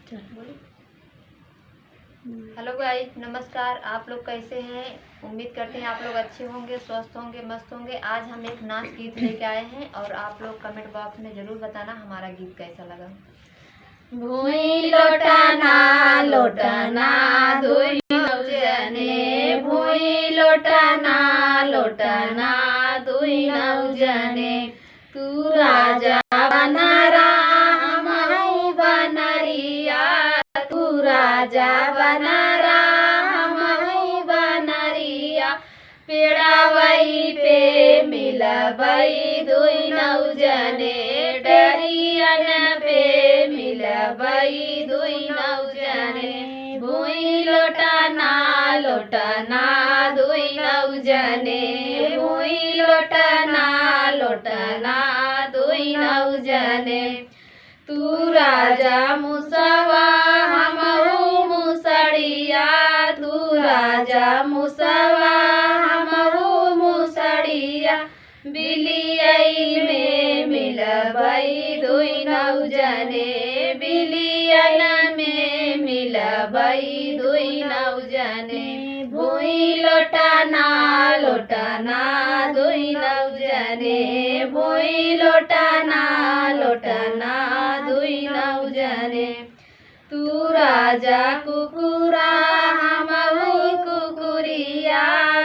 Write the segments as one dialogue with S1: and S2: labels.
S1: Hello guys, नमस्कार। आप लोग कैसे हैं? उम्मीद करते हैं आप लोग अच्छे होंगे, स्वस्थ होंगे, मस्त होंगे। आज हम एक नाच गीत लेके आए हैं और आप लोग कमेंट बॉक्स में ज़रूर बताना हमारा गीत कैसा लगा।
S2: भुई लोटाना लोटाना धुई नौजने, भुई लोटाना लोटाना धुई नौजने। तू राजा बनरा हम हई बनरिया, तू राजा बनरा हम हई बनरिया। पेड़ावई पे मिलबई धुई नौजने, डरियन पे मिलबई धुई नौजने। भुई लोटाना लोटाना धुई नौजने, भुई लोटाना लोटाना धुई नौजने। तू राजा मुसवा हमहू मुसड़िया, तू राजा मुसवा हमहू मुसड़िया। बिलियई में मिलबई धुई नौजने, बिलियन में मिलबई धुई नौजने। भुई लोटाना लोटाना धुई नौजने, भुई लोटाना लोटाना धुई नौजने। तू राजा कुकुरा हमहू कुकुरिया,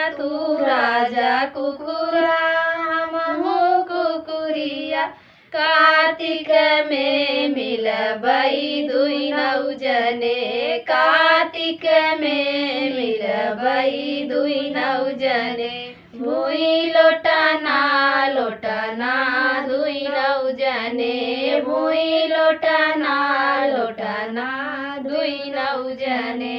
S2: तू राजा कुकुरा हमहू कुकुरिया। कार्तिक में मिलबई धुई नौजने, कार्तिक में मिलबई धुई नौजने। भुई लोटाना लोटाना धुई नौजने, भुई लोटाना लोटाना धुई नौजने।